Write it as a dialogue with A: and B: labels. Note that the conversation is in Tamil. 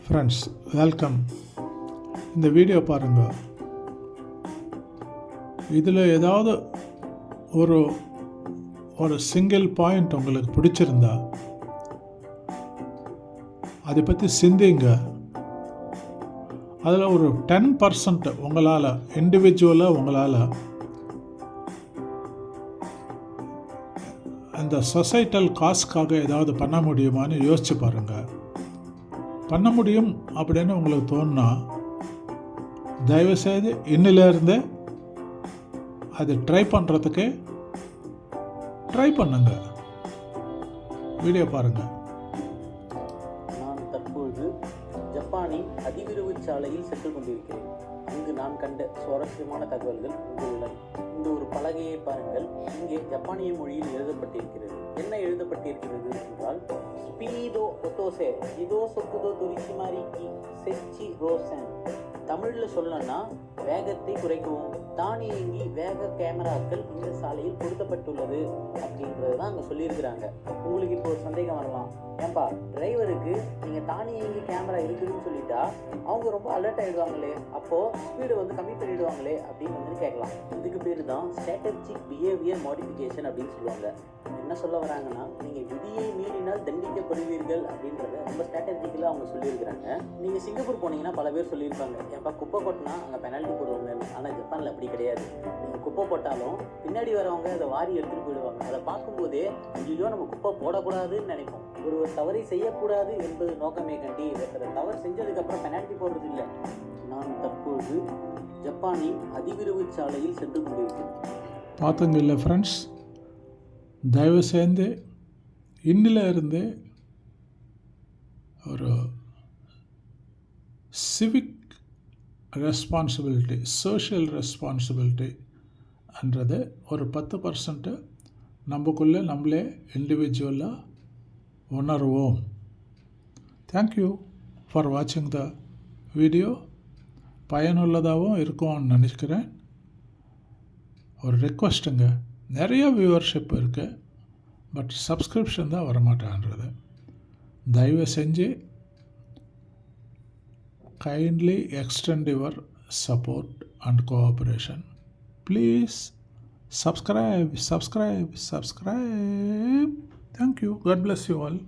A: Friends, welcome. இந்த வீடியோ பாருங்கள். இதில் ஏதாவது ஒரு சிங்கிள் பாயிண்ட் உங்களுக்கு பிடிச்சிருந்தா அதை பற்றி சிந்திங்க. அதில் ஒரு 10% உங்களால் இண்டிவிஜுவலாக உங்களால் அந்த சொசைட்டல் காஸ்க்காக ஏதாவது பண்ண முடியுமான்னு யோசிச்சு பாருங்கள். பண்ண முடியும் அப்படின்னு உங்களுக்கு தோணுனா தயவுசெய்து இன்னிலேருந்தே அது ட்ரை பண்ணுறதுக்கு ட்ரை பண்ணுங்க. வீடியோ பாருங்கள்.
B: நான் தற்பொழுது ஜப்பானின் அதிவிரைவு சாலையில் சென்று கொண்டிருக்கிறேன். அங்கு நான் கண்ட சுவாரஸ்யமான தகவல்கள் உங்களுடன். இந்த ஒரு பலகையை பாருங்கள். இங்கே ஜப்பானிய மொழியில் எழுதப்பட்டிருக்கிறது. என்ன எழுதப்பட்டிருக்கிறது என்றால், ஸ்பீடோ ஒட்டோசே இதோ சொக்குதோ துரிசிமாரிக்கி செச்சி ரோசன். தமிழில் சொல்லணும்னா வேகத்தை குறைக்கவும் தானியங்கி வேக கேமராக்கள் இந்த சாலையில் பொருத்தப்பட்டுள்ளது அப்படின்றது தான் அங்கே சொல்லியிருக்கிறாங்க. உங்களுக்கு இப்போ ஒரு சந்தேகம் வரலாம், ஏன்பா டிரைவருக்கு நீங்கள் தானியங்கி கேமரா இருக்குதுன்னு சொல்லிட்டா அவங்க ரொம்ப அலர்ட் ஆகிடுவாங்களே, அப்போது ஸ்பீடு கம்மி பண்ணிவிடுவாங்களே அப்படின்னு கேட்கலாம். இதுக்கு பேர் தான் ஸ்ட்ராட்டஜிக் பிஹேவியர் மாடிஃபிகேஷன் அப்படின்னு சொல்லுவாங்க. என்ன சொல்ல வராங்கன்னா, நீங்கள் விதியை மீறினால் தண்டிக்கப்படுவீர்கள் அப்படின்றத ரொம்ப ஸ்ட்ராட்டஜிக்கலாக அவங்க சொல்லியிருக்கிறாங்க. நீங்கள் சிங்கப்பூர் போனீங்கன்னா பல பேர் சொல்லியிருப்பாங்க, ஏன்பா குப்பை கொட்டினா அங்கே பெனால்ட்டி போடுவாங்க. ஆனால் ஜப்பானில் அப்படி கிடையாது. நீங்கள் குப்பை போட்டாலும் பின்னாடி வரவங்க அதை வாரி எடுத்துகிட்டு போயிடுவாங்க. அதை பார்க்கும்போதே ஐயோ நம்ம குப்பை போடக்கூடாதுன்னு நினைப்போம். ஒரு தவறை செய்யக்கூடாது என்பது நோக்கமே கண்டி ஒருத்தர் தவறு செஞ்சதுக்கப்புறம் பெனால்ட்டி போடுறது இல்லை. நான் தற்போது ஜப்பானின் அதிவிரைவு சாலையில் சென்று கொண்டிருக்கிறேன்.
A: பார்த்துங்க இல்லை ஃப்ரெண்ட்ஸ், தயவு சேர்ந்து இன்னில் இருந்து ஒரு சிவிக் ரெஸ்பான்சிபிலிட்டி, சோஷியல் ரெஸ்பான்சிபிலிட்டின்றது ஒரு 10% நமக்குள்ளே நம்மளே இண்டிவிஜுவலாக உணர்வோம். தேங்க்யூ ஃபார் வாட்சிங் த வீடியோ. பயனுள்ளதாகவும் இருக்கும்னு நினைக்கிறேன். ஒரு ரெக்வஸ்ட்டுங்க, நிறைய வியூவர்ஷிப் இருக்குது, பட் சப்ஸ்கிரிப்ஷன் தான் வரமாட்டேன்றது. தயவு செஞ்சு kindly extend your support and cooperation. Please subscribe. Thank you. God bless you all.